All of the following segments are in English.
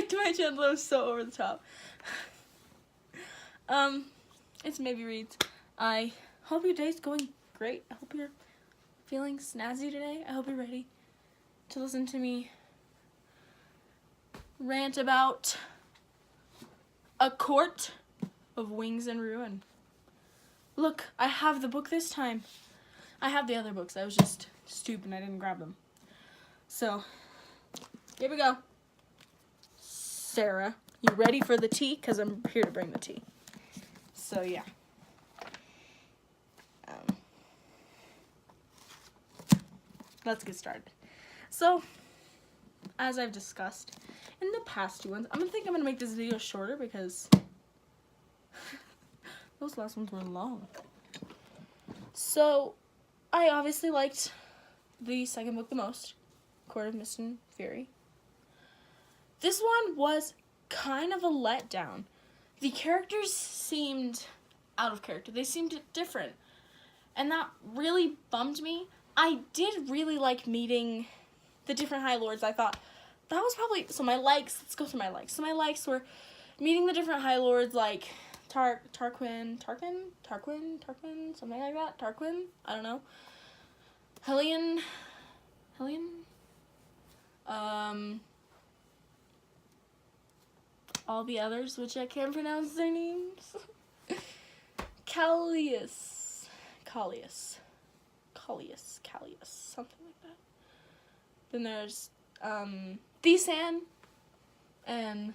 back to my channel. That was so over the top. It's Maybe Reads. I hope your day's going great. I hope you're feeling snazzy today. I hope you're ready to listen to me rant about A Court of Wings and Ruin. Look, I have the book this time. I have the other books. I was just stupid and I didn't grab them. So, here we go. Sarah, you ready for the tea? Because I'm here to bring the tea. So, yeah. Let's get started. So, as I've discussed in the past two ones, I'm going to make this video shorter because those last ones were long. So, I obviously liked the second book the most, Court of Mist and Fury. This one was kind of a letdown. The characters seemed out of character. They seemed different. And that really bummed me. I did really like meeting the different High Lords. I thought that was probably, so my likes, let's go through my likes. So my likes were meeting the different High Lords like Tarquin, something like that. Tarquin, I don't know. Hellion, all the others, which I can't pronounce their names. Callius, something like that. Then there's Thesan and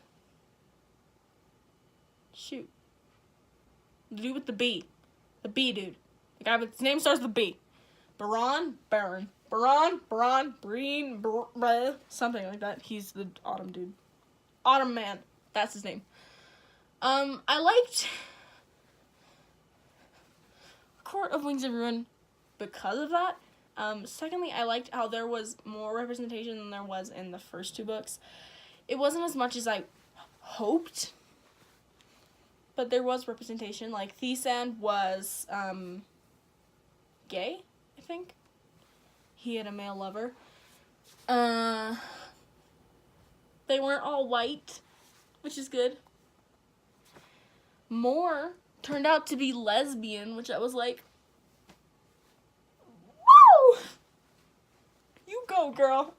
shoot, the dude with the B, dude. The guy with his name starts with B. Baron, Breen, something like that. He's the Autumn dude. Autumn Man, that's his name. I liked Court of Wings and Ruin because of that. Secondly, I liked how there was more representation than there was in the first two books. It wasn't as much as I hoped, but there was representation. Like, Thesan was, gay, I think. He had a male lover. They weren't all white, which is good. Mor turned out to be lesbian, which I was like, woo! You go, girl.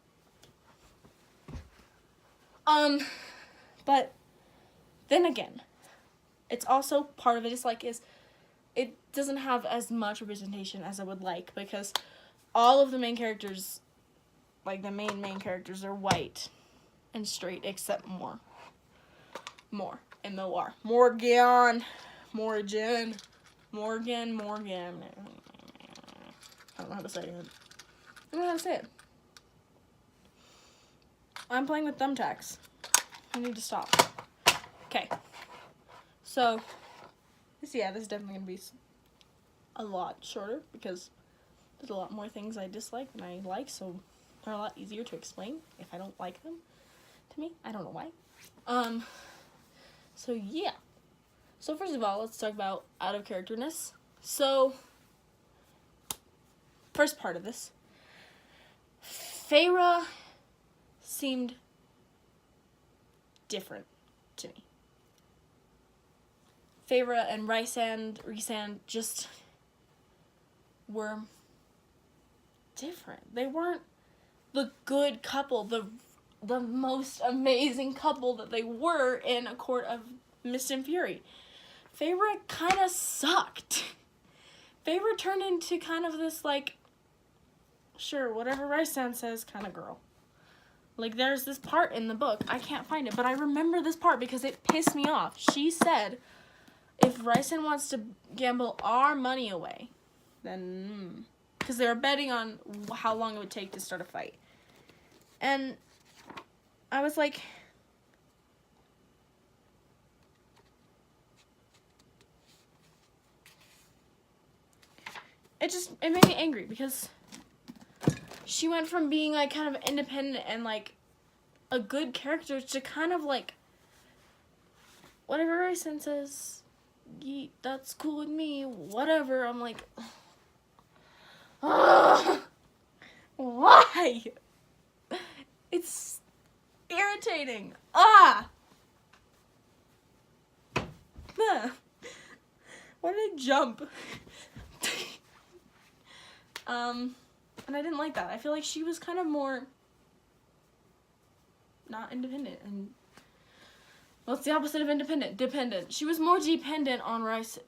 But then again, it's also part of it is it doesn't have as much representation as I would like, because all of the main characters, like the main characters, are white and straight except Mor and Milwar. Morgan. I don't know how to say it. I'm playing with thumbtacks. I need to stop. Okay. So, this is definitely going to be a lot shorter because there's a lot more things I dislike than I like, so they're a lot easier to explain if I don't like them to me. I don't know why. So yeah. So first of all, let's talk about out of characterness. So, first part of this, Feyre seemed different to me. Feyre and Rhysand just were different. They weren't the good couple, the most amazing couple that they were in A Court of Mist and Fury. Feyre kind of sucked. Feyre turned into kind of this, like, sure, whatever Rhysand says kind of girl. Like, there's this part in the book, I can't find it, but I remember this part because it pissed me off. She said, if Rhysand wants to gamble our money away, then, because they were betting on how long it would take to start a fight. And I was like, it made me angry because she went from being like kind of independent and like a good character to kind of like whatever Rhysand says, yeet, that's cool with me, whatever. I'm like, why? It's irritating. Ah! Why did I jump? And I didn't like that. I feel like she was kind of more not independent, and well, it's the opposite of independent. Dependent. She was more dependent on Reese.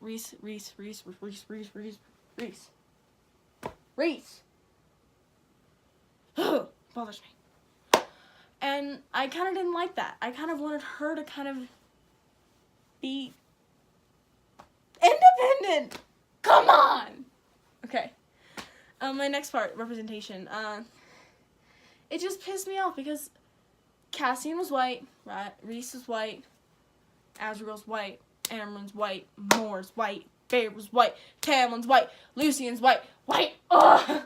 Bothers me. And I kind of didn't like that. I kind of wanted her to kind of be independent. Come on. Okay. My next part, representation. It just pissed me off because Cassian was white, right? Reese was white, Azriel's white, Amren's white, Moore's white, Bear was white, Tamlin's white, Lucian's white. Ugh!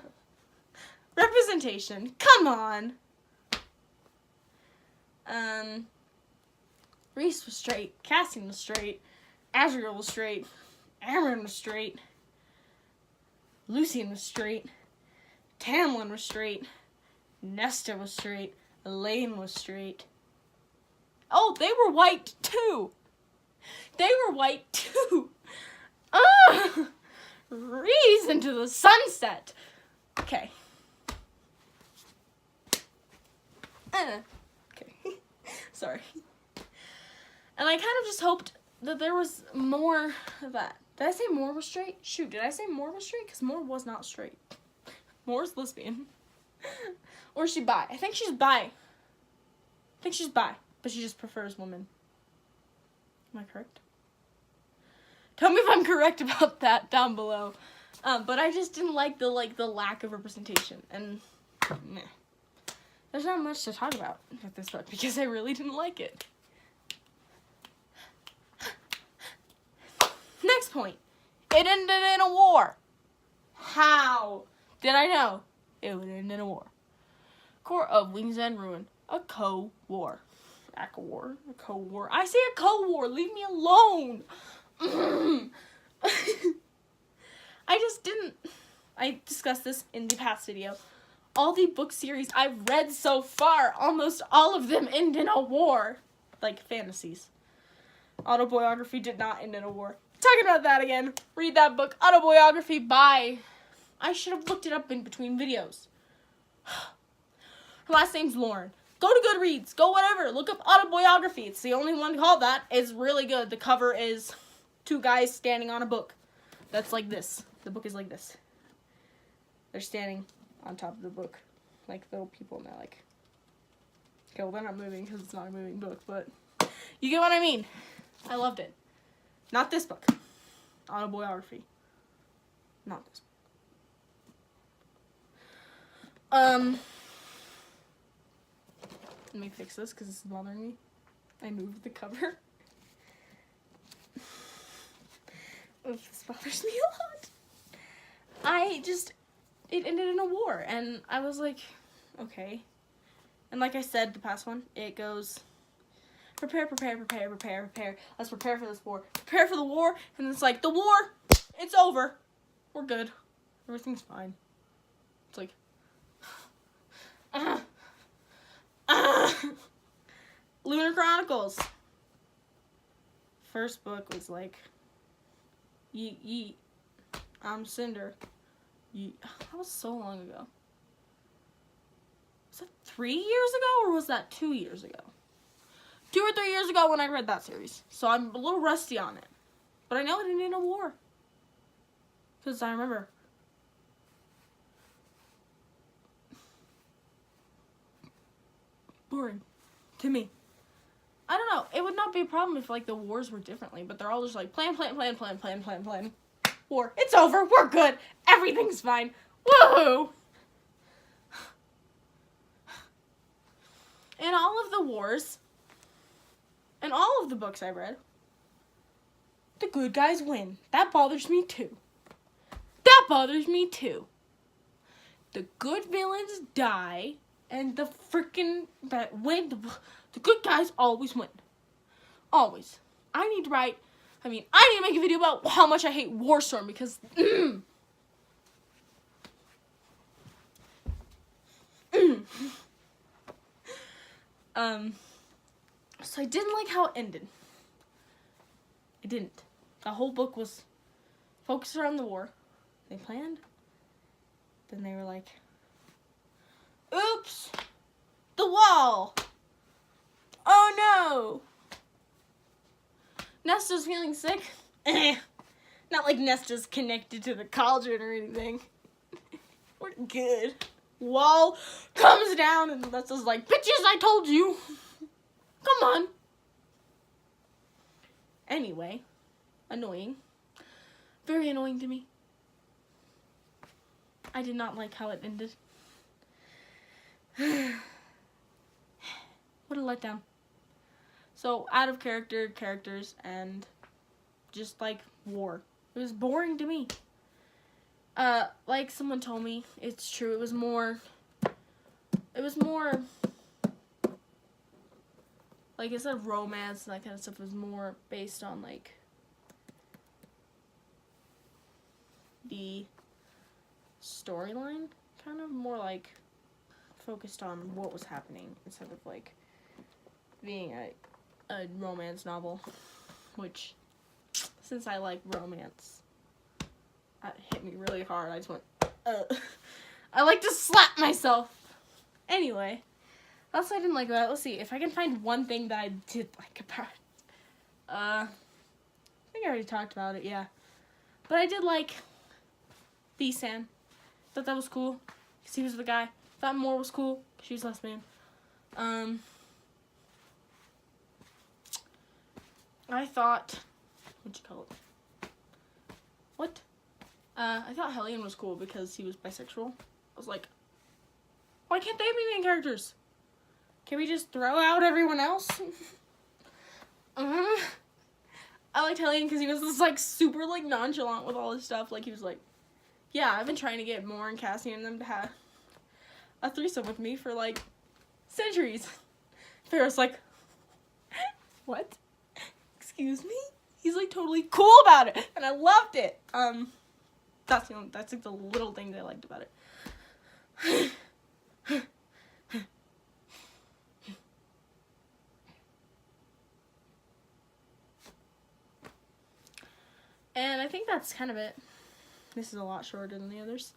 Representation. Come on. Reese was straight, Cassian was straight, Azriel was straight, Amren was straight, Lucian was straight, Tamlin was straight, Nesta was straight, Elaine was straight. Oh, they were white too. Reese into the sunset. Okay. Okay. Sorry. And I kind of just hoped that there was more of that. Did I say Moore was straight? Shoot, did I say Moore was straight? Because Moore was not straight. Moore's lesbian. Or is she bi? I think she's bi. But she just prefers women. Am I correct? Tell me if I'm correct about that down below. But I just didn't like the lack of representation, and meh. There's not much to talk about with this book because I really didn't like it. Next point. It ended in a war. How did I know it would end in a war? Core of Wings and Ruin. A co-war. ACOWAR. A co-war. I say a co-war. Leave me alone. I discussed this in the past video. All the book series I've read so far, almost all of them end in a war. Like fantasies. Autobiography did not end in a war. Talking about that again. Read that book. Autobiography by... I should have looked it up in between videos. Her last name's Lauren. Go to Goodreads. Go whatever. Look up autobiography. It's the only one called that. It's really good. The cover is two guys standing on a book. That's like this. The book is like this. They're standing on top of the book. Like little people. And they're like... Okay, well they're not moving because it's not a moving book. But you get what I mean. I loved it. Not this book. Autobiography. Not this book. Let me fix this because this is bothering me. I moved the cover. Oof, this bothers me a lot. It ended in a war, and I was like, okay. And like I said, the past one, it goes, prepare. Let's prepare for this war. Prepare for the war, and it's like, the war, it's over. We're good. Everything's fine. It's like, Lunar Chronicles. First book was like, yeet yeet, I'm Cinder. Yeet. That was so long ago. Was that 3 years ago or was that 2 years ago? 2 or 3 years ago when I read that series. So I'm a little rusty on it. But I know it ended in a war. Because I remember. Boring. To me. I don't know. It would not be a problem if like the wars were differently. But they're all just like plan. War. It's over. We're good. Everything's fine. Woohoo! In all of the wars, in all of the books I read, the good guys win. That bothers me too. The good villains die, and the freaking the good guys always win. Always. I need to make a video about how much I hate Warstorm because So I didn't like how it ended. I didn't. The whole book was focused around the war. They planned. Then they were like, oops, the wall. Oh no. Nesta's feeling sick. Not like Nesta's connected to the cauldron or anything. We're good. Wall comes down and Nesta's like, bitches, I told you. Come on. Anyway, annoying. Very annoying to me. I did not like how it ended. What a letdown. So, out of characters, and just like war. It was boring to me. Like someone told me, it's true, it was more, like instead of romance and that kind of stuff, it was more based on like the storyline, kind of more like focused on what was happening instead of like being a romance novel, which, since I like romance, that hit me really hard. I just went, I like to slap myself. Anyway, that's what I didn't like about it. Let's see if I can find one thing that I did like about it. I think I already talked about it, yeah. But I did like B-San. Thought that was cool, because he was the guy. Thought Moore was cool, she was lesbian. I thought, what'd you call it? What? I thought Hellion was cool because he was bisexual. I was like, why can't they be main characters? Can we just throw out everyone else? I liked Hellion because he was just like super like nonchalant with all this stuff. Like he was like, yeah, I've been trying to get Moore and Cassie and them to have a threesome with me for like centuries. Farrah's like, what? Excuse me? He's like totally cool about it, and I loved it. That's like the little thing that I liked about it. And I think that's kind of it. This is a lot shorter than the others,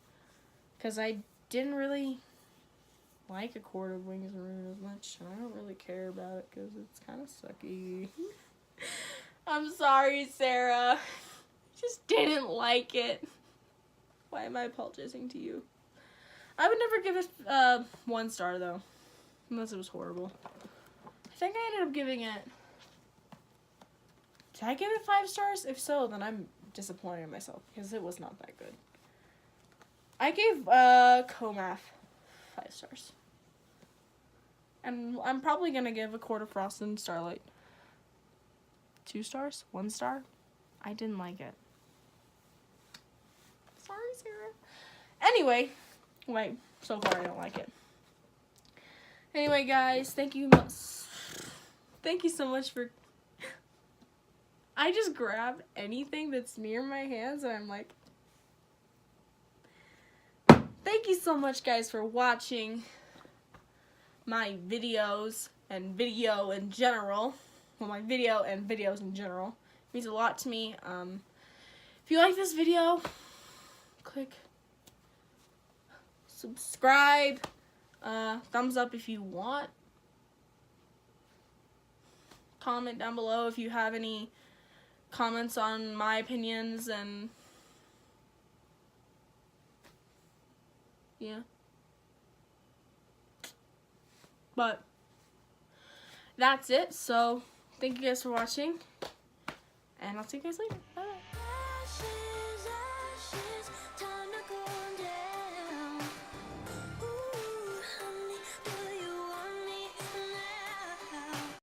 because I didn't really like A Court of Wings and Ruin as much, and I don't really care about it because it's kind of sucky. I'm sorry, Sarah. Just didn't like it. Why am I apologizing to you? I would never give it 1 star though, unless it was horrible. I think I ended up giving it. Did I give it 5 stars? If so, then I'm disappointed in myself because it was not that good. I gave Comath 5 stars, and I'm probably gonna give A Court of Frost and Starlight 2 stars, 1 star. I didn't like it. Sorry, Sarah. Anyway, wait, so far I don't like it. Anyway, guys, thank you so much for. I just grab anything that's near my hands and I'm like, thank you so much, guys, for watching my videos and video in general. Well, my video and videos in general. It means a lot to me. If you like this video, click subscribe, thumbs up if you want. Comment down below if you have any comments on my opinions, and yeah. But that's it. So thank you guys for watching, and I'll see you guys later. Bye.